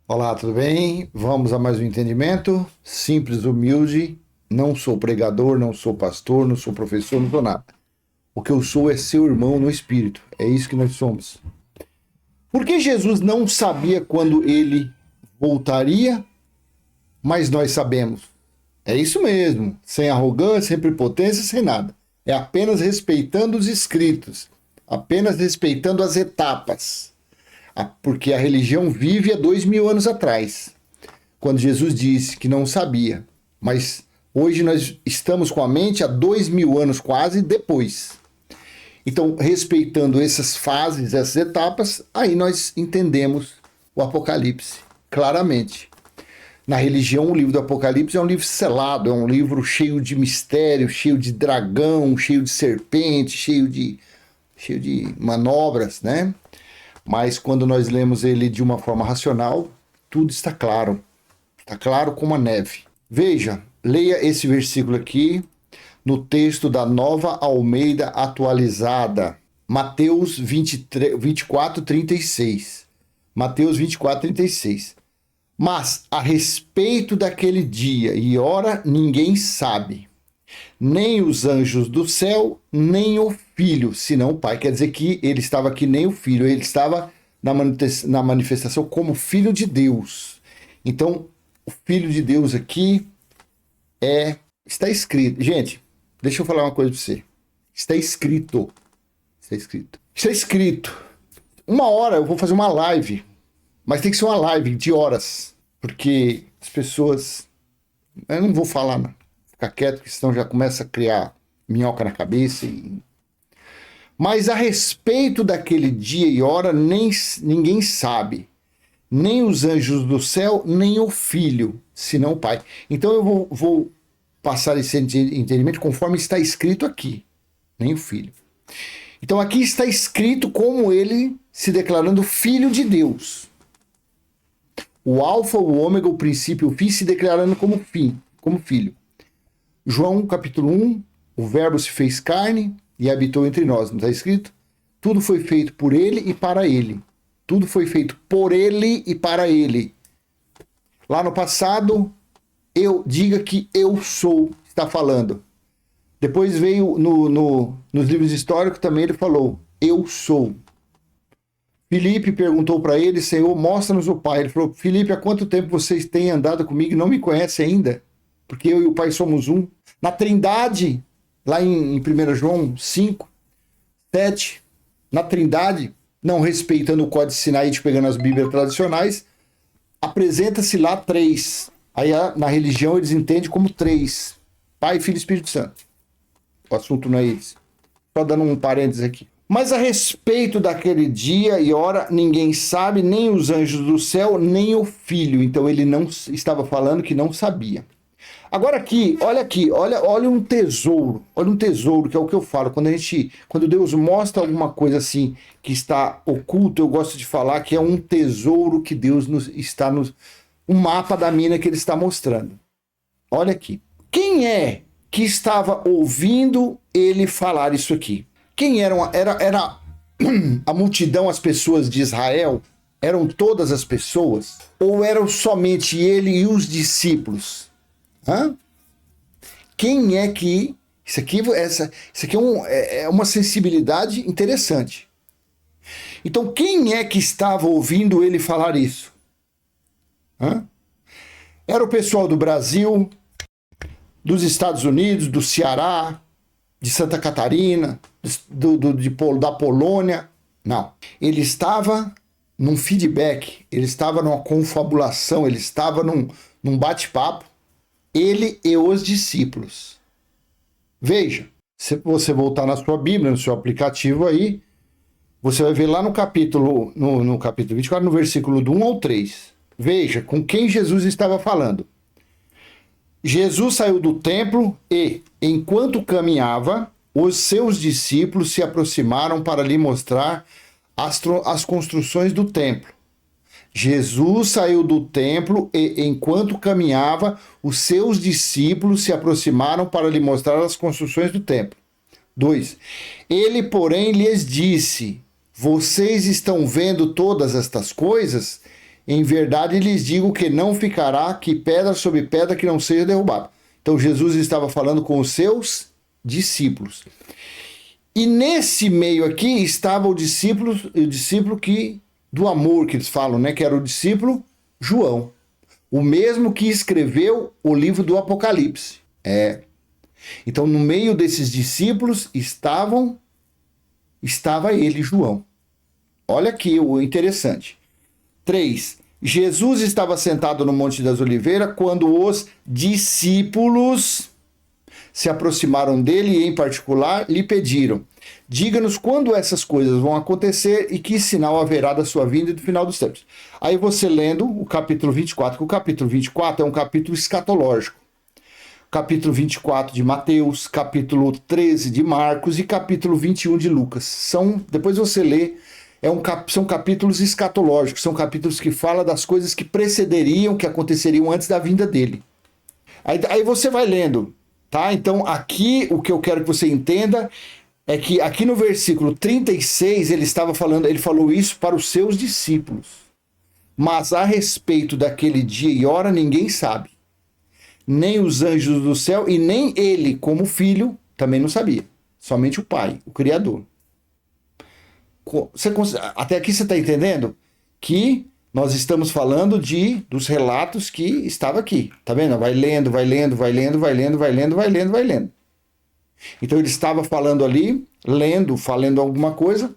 Olá, tudo bem? Vamos a mais um entendimento simples, humilde. Não sou pregador, não sou pastor, não sou professor, não sou nada. O que eu sou é seu irmão no espírito. É isso que nós somos. Por que Jesus não sabia quando ele voltaria, mas nós sabemos? É isso mesmo, sem arrogância, sem prepotência, sem nada. É apenas respeitando os escritos, apenas respeitando as etapas. Porque a religião vive há 2000 anos atrás, quando Jesus disse que não sabia. Mas hoje nós estamos com a mente há 2000 anos quase depois. Então, respeitando essas fases, essas etapas, aí nós entendemos o Apocalipse claramente. Na religião, o livro do Apocalipse é um livro selado, é um livro cheio de mistério, cheio de dragão, cheio de serpente, cheio de manobras, né? Mas quando nós lemos ele de uma forma racional, tudo está claro como a neve. Veja, leia esse versículo aqui no texto da Nova Almeida Atualizada, Mateus 24, 36. Mateus 24, 36. Mas a respeito daquele dia e hora ninguém sabe, nem os anjos do céu, nem o Filho, senão o Pai. Quer dizer que ele estava aqui nem o Filho, ele estava na manifestação como Filho de Deus. Então, o Filho de Deus aqui está escrito. Gente, deixa eu falar uma coisa para você. Está escrito. Está escrito. Está escrito. Uma hora eu vou fazer uma live, mas tem que ser uma live de horas, porque as pessoas... Eu não vou falar, não. Ficar quieto, porque senão já começa a criar minhoca na cabeça. Mas a respeito daquele dia e hora, ninguém sabe. Nem os anjos do céu, nem o Filho, senão o Pai. Então eu vou passar esse entendimento conforme está escrito aqui. Nem o Filho. Então aqui está escrito como ele se declarando Filho de Deus. O Alfa, o Ômega, o princípio e o fim se declarando como Filho. João capítulo 1, o verbo se fez carne e habitou entre nós, não está escrito? Tudo foi feito por ele e para ele. Tudo foi feito por ele e para ele. Lá no passado, diga que eu sou, está falando. Depois veio nos livros históricos também ele falou, eu sou. Filipe perguntou para ele, Senhor, mostra-nos o Pai. Ele falou, Filipe, há quanto tempo vocês têm andado comigo e não me conhecem ainda? Porque eu e o Pai somos um. Na Trindade, lá em 1 João 5, 7, na Trindade, não respeitando o Código de Sinaíte, pegando as Bíblias tradicionais, apresenta-se lá três. Aí na religião eles entendem como três. Pai, Filho e Espírito Santo. O assunto não é esse. Só dando um parênteses aqui. Mas a respeito daquele dia e hora, ninguém sabe, nem os anjos do céu, nem o Filho. Então ele não estava falando que não sabia. Agora aqui, olha um tesouro, que é o que eu falo, quando Deus mostra alguma coisa assim que está oculto, eu gosto de falar que é um tesouro que Deus um mapa da mina que ele está mostrando. Olha aqui. Quem é que estava ouvindo ele falar isso aqui? Quem era a multidão, as pessoas de Israel? Eram todas as pessoas? Ou eram somente ele e os discípulos? Hã? Quem é que... Isso aqui é uma sensibilidade interessante. Então, quem é que estava ouvindo ele falar isso? Hã? Era o pessoal do Brasil, dos Estados Unidos, do Ceará, de Santa Catarina, da Polônia? Não. Ele estava num feedback, ele estava numa confabulação, ele estava num bate-papo, ele e os discípulos. Veja, se você voltar na sua Bíblia, no seu aplicativo aí, você vai ver lá no capítulo 24, no versículo do 1 ao 3. Veja com quem Jesus estava falando. Jesus saiu do templo e, enquanto caminhava, os seus discípulos se aproximaram para lhe mostrar as construções do templo. Jesus saiu do templo e, enquanto caminhava, os seus discípulos se aproximaram para lhe mostrar as construções do templo. 2. Ele, porém, lhes disse: vocês estão vendo todas estas coisas? Em verdade lhes digo que não ficará aqui pedra sobre pedra que não seja derrubada. Então Jesus estava falando com os seus discípulos. E nesse meio aqui estava o discípulo que do amor que eles falam, né? Que era o discípulo João, o mesmo que escreveu o livro do Apocalipse. Então, no meio desses discípulos estava ele, João. Olha aqui o interessante. 3. Jesus estava sentado no Monte das Oliveiras quando os discípulos se aproximaram dele e, em particular, lhe pediram: diga-nos quando essas coisas vão acontecer e que sinal haverá da sua vinda e do final dos tempos. Aí você lendo o capítulo 24, que o capítulo 24 é um capítulo escatológico. Capítulo 24 de Mateus, capítulo 13 de Marcos e capítulo 21 de Lucas. Depois você lê, são capítulos escatológicos, são capítulos que falam das coisas que precederiam, que aconteceriam antes da vinda dele. Aí você vai lendo, tá? Então aqui o que eu quero que você entenda é que aqui no versículo 36 ele falou isso para os seus discípulos. Mas a respeito daquele dia e hora ninguém sabe. Nem os anjos do céu e nem ele, como filho, também não sabia. Somente o Pai, o Criador. Até aqui você está entendendo que nós estamos falando dos relatos que estava aqui. Tá vendo? Vai lendo. Então ele estava falando ali, falando alguma coisa,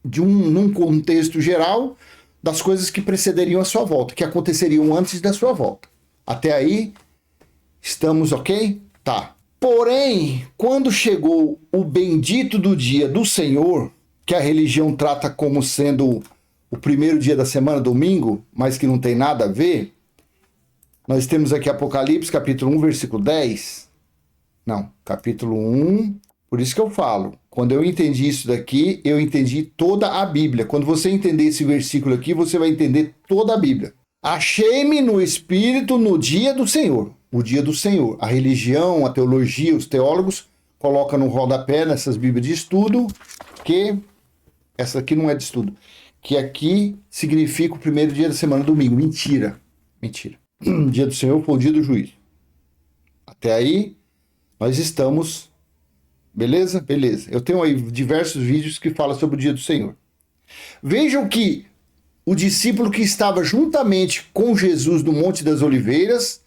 num contexto geral, das coisas que precederiam a sua volta, que aconteceriam antes da sua volta. Até aí, estamos ok? Tá. Porém, quando chegou o bendito do dia do Senhor, que a religião trata como sendo o primeiro dia da semana, domingo, mas que não tem nada a ver, nós temos aqui Apocalipse, capítulo 1, versículo 10. Não, capítulo 1, por isso que eu falo. Quando eu entendi isso daqui, eu entendi toda a Bíblia. Quando você entender esse versículo aqui, você vai entender toda a Bíblia. Achei-me no Espírito no dia do Senhor. O dia do Senhor. A religião, a teologia, os teólogos colocam no rodapé nessas Bíblias de estudo que essa aqui não é de estudo. Que aqui significa o primeiro dia da semana, domingo. Mentira. O dia do Senhor foi o dia do juízo. Até aí, nós estamos... Beleza? Beleza. Eu tenho aí diversos vídeos que falam sobre o dia do Senhor. Vejam que o discípulo que estava juntamente com Jesus no Monte das Oliveiras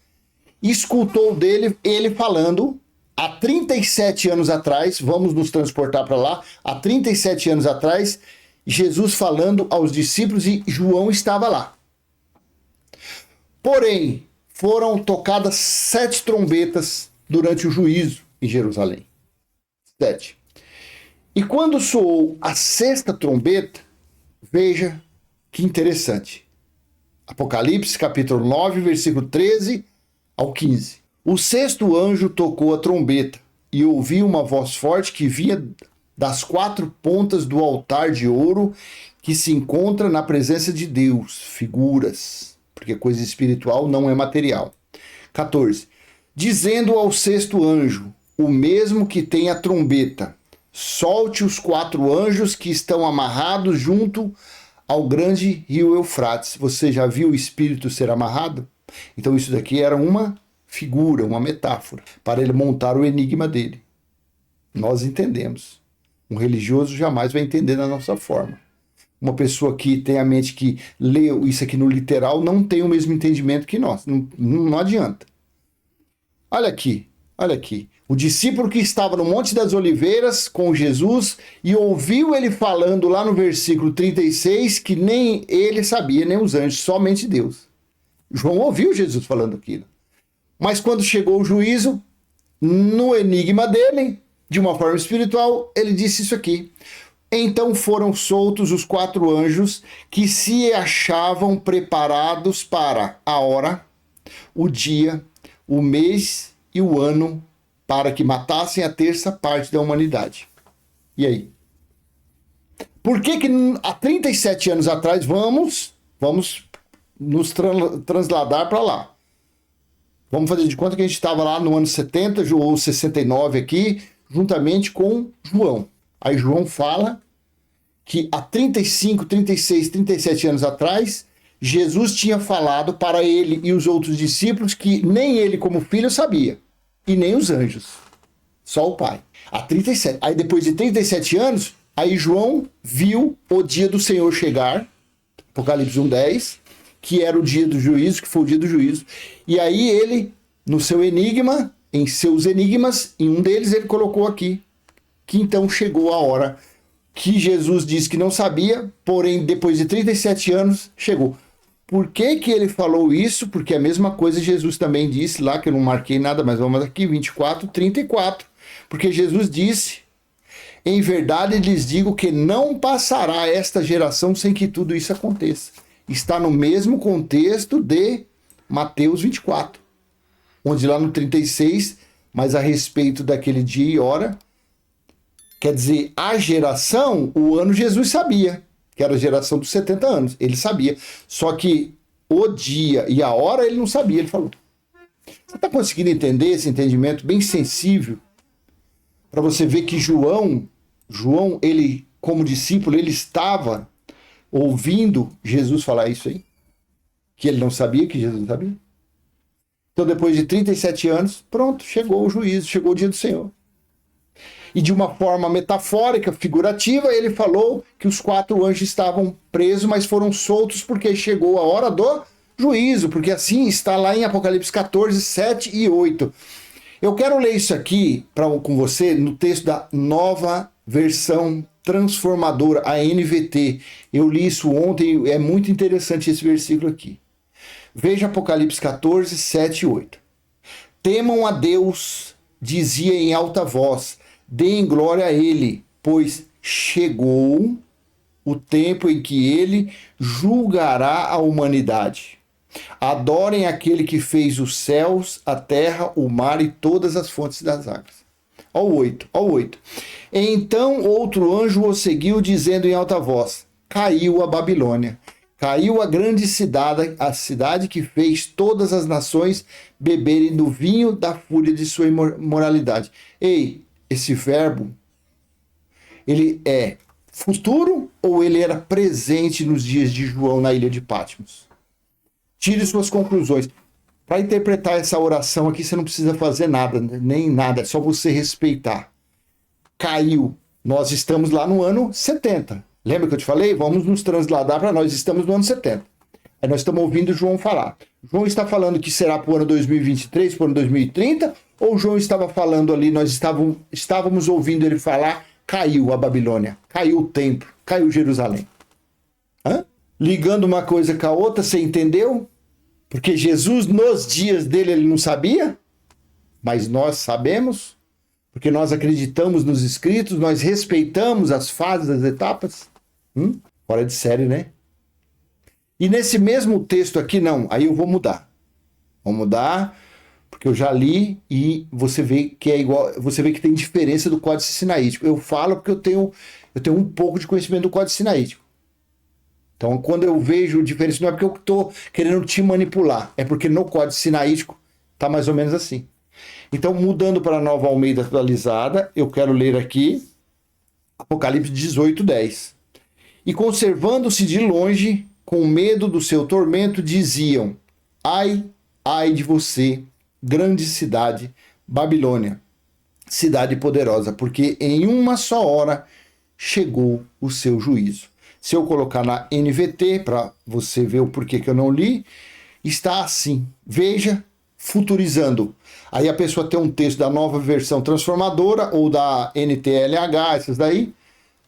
escutou ele falando há 37 anos atrás, vamos nos transportar para lá, há 37 anos atrás, Jesus falando aos discípulos e João estava lá. Porém, foram tocadas 7 trombetas durante o juízo em Jerusalém. 7. E quando soou a 6ª trombeta, veja que interessante. Apocalipse, capítulo 9, versículo 13 ao 15. O 6º anjo tocou a trombeta e ouvi uma voz forte que vinha das 4 pontas do altar de ouro que se encontra na presença de Deus. Figuras, porque coisa espiritual não é material. 14. Dizendo ao 6º anjo, o mesmo que tem a trombeta, solte os 4 anjos que estão amarrados junto ao grande rio Eufrates. Você já viu o espírito ser amarrado? Então isso daqui era uma figura, uma metáfora, para ele montar o enigma dele. Nós entendemos. Um religioso jamais vai entender da nossa forma. Uma pessoa que tem a mente que lê isso aqui no literal não tem o mesmo entendimento que nós. Não adianta. Olha aqui. O discípulo que estava no Monte das Oliveiras com Jesus e ouviu ele falando lá no versículo 36 que nem ele sabia, nem os anjos, somente Deus. João ouviu Jesus falando aquilo. Mas quando chegou o juízo, no enigma dele, de uma forma espiritual, ele disse isso aqui. Então foram soltos os 4 anjos que se achavam preparados para a hora, o dia, o mês e o ano, para que matassem a 1/3 parte da humanidade. E aí? Por que há 37 anos atrás vamos nos transladar para lá? Vamos fazer de conta que a gente estava lá no ano 70 ou 69 aqui, juntamente com João. Aí João fala que há 35, 36, 37 anos atrás, Jesus tinha falado para ele e os outros discípulos que nem ele como filho sabia, e nem os anjos, só o Pai. Há 37. Aí depois de 37 anos, aí João viu o dia do Senhor chegar, Apocalipse 1:10, que era o dia do juízo, que foi o dia do juízo. E aí ele, no seu enigma, em seus enigmas, em um deles ele colocou aqui, que então chegou a hora que Jesus disse que não sabia, porém depois de 37 anos chegou. Por que que ele falou isso? Porque a mesma coisa Jesus também disse lá, que eu não marquei nada, mas vamos aqui, 24:34. Porque Jesus disse: em verdade lhes digo que não passará esta geração sem que tudo isso aconteça. Está no mesmo contexto de Mateus 24, onde lá no 36, mas a respeito daquele dia e hora, quer dizer, a geração, o ano Jesus sabia, que era a geração dos 70 anos, ele sabia. Só que o dia e a hora ele não sabia, ele falou. Você está conseguindo entender esse entendimento bem sensível? Para você ver que João, ele, como discípulo, ele estava ouvindo Jesus falar isso aí? Que ele não sabia que Jesus sabia? Então, depois de 37 anos, pronto, chegou o juízo, chegou o dia do Senhor. E de uma forma metafórica, figurativa, ele falou que os 4 anjos estavam presos, mas foram soltos porque chegou a hora do juízo, porque assim está lá em Apocalipse 14, 7 e 8. Eu quero ler isso aqui com você no texto da Nova Versão Transformadora, a NVT. Eu li isso ontem, é muito interessante esse versículo aqui. Veja Apocalipse 14, 7 e 8. Temam a Deus, dizia em alta voz, deem glória a ele, pois chegou o tempo em que ele julgará a humanidade. Adorem aquele que fez os céus, a terra, o mar e todas as fontes das águas. Ó o 8. Então outro anjo o seguiu, dizendo em alta voz, caiu a Babilônia. Caiu a grande cidade, a cidade que fez todas as nações beberem do vinho da fúria de sua imoralidade. Ei, esse verbo, ele é futuro ou ele era presente nos dias de João na ilha de Patmos? Tire suas conclusões. Para interpretar essa oração aqui, você não precisa fazer nada, nem nada, é só você respeitar. Caiu. Nós estamos lá no ano 70. Lembra que eu te falei? Vamos nos transladar para nós. Estamos no ano 70. Aí nós estamos ouvindo João falar. João está falando que será para o ano 2023, para o ano 2030? Ou João estava falando ali, nós estávamos ouvindo ele falar, caiu a Babilônia, caiu o templo, caiu Jerusalém. Hã? Ligando uma coisa com a outra, você entendeu? Porque Jesus, nos dias dele, ele não sabia, mas nós sabemos, porque nós acreditamos nos escritos, nós respeitamos as fases, as etapas. Fora de série, né? E nesse mesmo texto aqui, não, aí eu vou mudar. Vou mudar, porque eu já li e você vê que é igual, você vê que tem diferença do Códice Sinaítico. Eu falo porque eu tenho um pouco de conhecimento do Códice Sinaítico. Então, quando eu vejo diferença, não é porque eu estou querendo te manipular, é porque no Códice Sinaítico está mais ou menos assim. Então, mudando para a Nova Almeida atualizada, eu quero ler aqui Apocalipse 18:10. E conservando-se de longe, com medo do seu tormento, diziam: ai, ai de você, grande cidade, Babilônia, cidade poderosa, porque em uma só hora chegou o seu juízo. Se eu colocar na NVT, para você ver o porquê que eu não li, está assim. Veja, futurizando. Aí a pessoa tem um texto da Nova Versão Transformadora ou da NTLH, essas daí.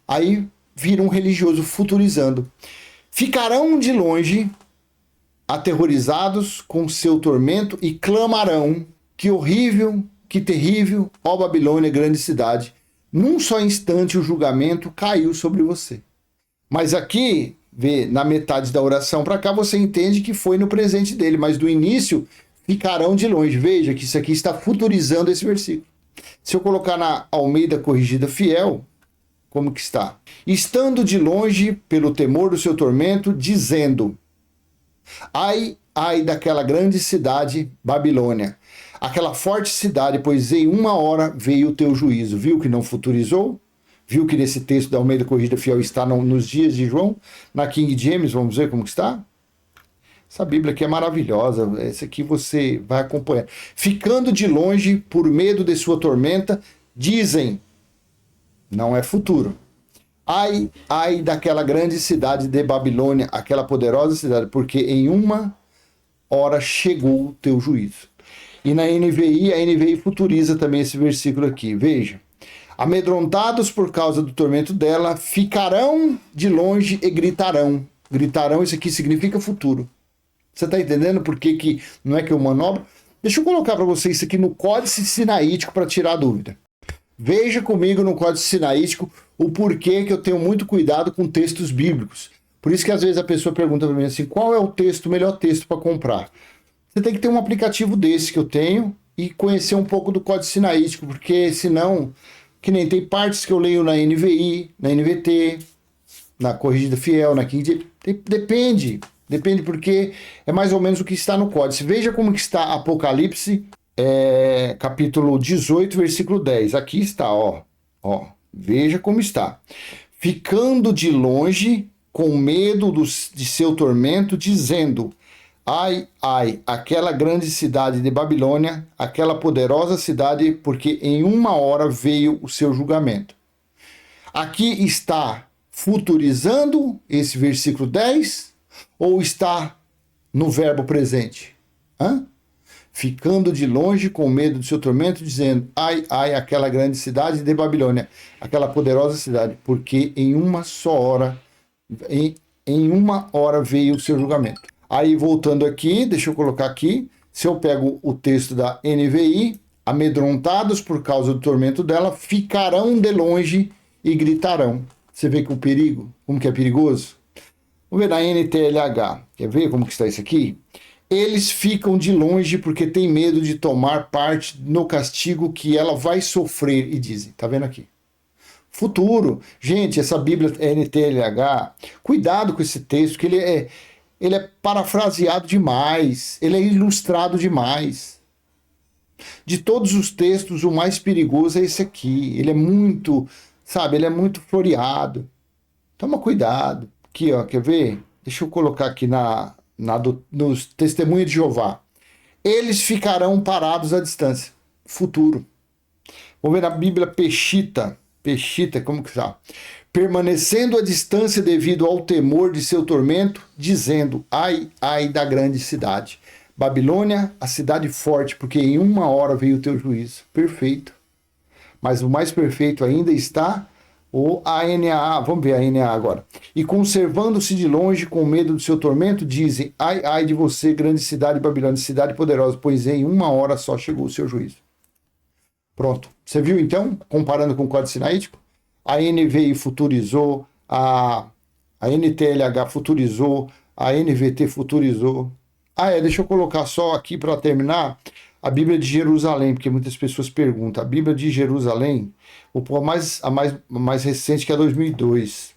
Aí vira um religioso futurizando. Ficarão de longe, aterrorizados com seu tormento e clamarão: que horrível, que terrível, ó Babilônia, grande cidade. Num só instante o julgamento caiu sobre você. Mas aqui, vê, na metade da oração para cá, você entende que foi no presente dele, mas do início ficarão de longe. Veja que isso aqui está futurizando esse versículo. Se eu colocar na Almeida Corrigida Fiel, como que está? Estando de longe pelo temor do seu tormento, dizendo: ai, ai daquela grande cidade, Babilônia, aquela forte cidade, pois em uma hora veio o teu juízo. Viu que não futurizou? Viu que nesse texto da Almeida Corrigida Fiel está nos dias de João? Na King James, vamos ver como que está? Essa Bíblia aqui é maravilhosa. Essa aqui você vai acompanhar. Ficando de longe por medo de sua tormenta, dizem, não é futuro. Ai, ai daquela grande cidade de Babilônia, aquela poderosa cidade, porque em uma hora chegou o teu juízo. E na NVI, a NVI futuriza também esse versículo aqui. Veja. Amedrontados por causa do tormento dela, ficarão de longe e gritarão. Gritarão, isso aqui significa futuro. Você está entendendo por que não é que eu manobro? Deixa eu colocar para você isso aqui no Códice Sinaítico para tirar a dúvida. Veja comigo no Códice Sinaítico o porquê que eu tenho muito cuidado com textos bíblicos. Por isso que às vezes a pessoa pergunta para mim assim, qual é o melhor texto para comprar? Você tem que ter um aplicativo desse que eu tenho e conhecer um pouco do Códice Sinaítico, porque senão, que nem tem partes que eu leio na NVI, na NVT, na Corrigida Fiel, na King James, depende porque é mais ou menos o que está no Códice. Veja como que está Apocalipse, capítulo 18, versículo 10. Aqui está, ó, veja como está. Ficando de longe, com medo de seu tormento, dizendo, ai, ai, aquela grande cidade de Babilônia, aquela poderosa cidade, porque em uma hora veio o seu julgamento. Aqui está futurizando esse versículo 10 ou está no verbo presente? Ficando de longe com medo do seu tormento, dizendo, ai, ai, aquela grande cidade de Babilônia, aquela poderosa cidade, porque em uma só hora, em uma hora veio o seu julgamento. Aí, voltando aqui, deixa eu colocar aqui, se eu pego o texto da NVI, amedrontados por causa do tormento dela, ficarão de longe e gritarão. Você vê que o perigo, como que é perigoso? Vamos ver na NTLH, quer ver como que está isso aqui? Eles ficam de longe porque têm medo de tomar parte no castigo que ela vai sofrer, e dizem, tá vendo aqui? Futuro. Gente, essa Bíblia NTLH, cuidado com esse texto, que ele é parafraseado demais, ele é ilustrado demais. De todos os textos, o mais perigoso é esse aqui. Ele é muito, ele é muito floreado. Toma cuidado. Aqui, ó, quer ver? Deixa eu colocar aqui nos Testemunhos de Jeová. Eles ficarão parados à distância. Futuro. Vamos ver na Bíblia Peshitta, como que está? Permanecendo à distância devido ao temor de seu tormento, dizendo, ai, ai da grande cidade. Babilônia, a cidade forte, porque em uma hora veio o teu juízo. Perfeito. Mas o mais perfeito ainda está o ANA. Vamos ver a ANA agora. E conservando-se de longe com medo do seu tormento, dizem, ai, ai de você, grande cidade Babilônia, cidade poderosa, pois em uma hora só chegou o seu juízo. Pronto. Você viu então, comparando com o Códice Sinaítico? A NVI futurizou, a NTLH futurizou, a NVT futurizou. Deixa eu colocar só aqui para terminar a Bíblia de Jerusalém, porque muitas pessoas perguntam. A Bíblia de Jerusalém, a mais recente, que é 2002.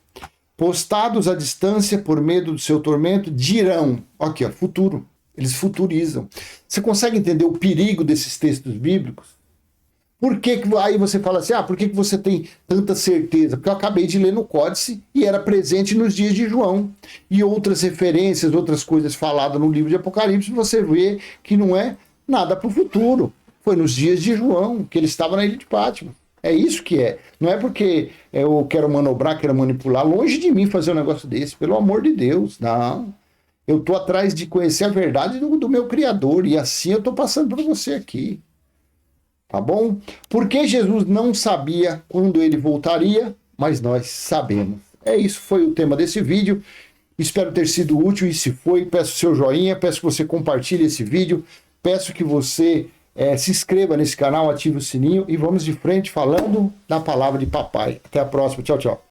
Postados à distância por medo do seu tormento, dirão. Aqui, ó, futuro. Eles futurizam. Você consegue entender o perigo desses textos bíblicos? Por que aí você fala assim, por que você tem tanta certeza? Porque eu acabei de ler no Códice e era presente nos dias de João. E outras referências, outras coisas faladas no livro de Apocalipse, você vê que não é nada para o futuro. Foi nos dias de João, que ele estava na ilha de Pátmos. É isso que é. Não é porque eu quero manobrar, quero manipular. Longe de mim fazer um negócio desse, pelo amor de Deus. Não. Eu estou atrás de conhecer a verdade do meu Criador. E assim eu estou passando para você aqui. Tá bom? Porque Jesus não sabia quando ele voltaria, mas nós sabemos. É isso, foi o tema desse vídeo. Espero ter sido útil e se foi, peço seu joinha, peço que você compartilhe esse vídeo, peço que você se inscreva nesse canal, ative o sininho e vamos de frente falando da palavra de papai. Até a próxima. Tchau, tchau.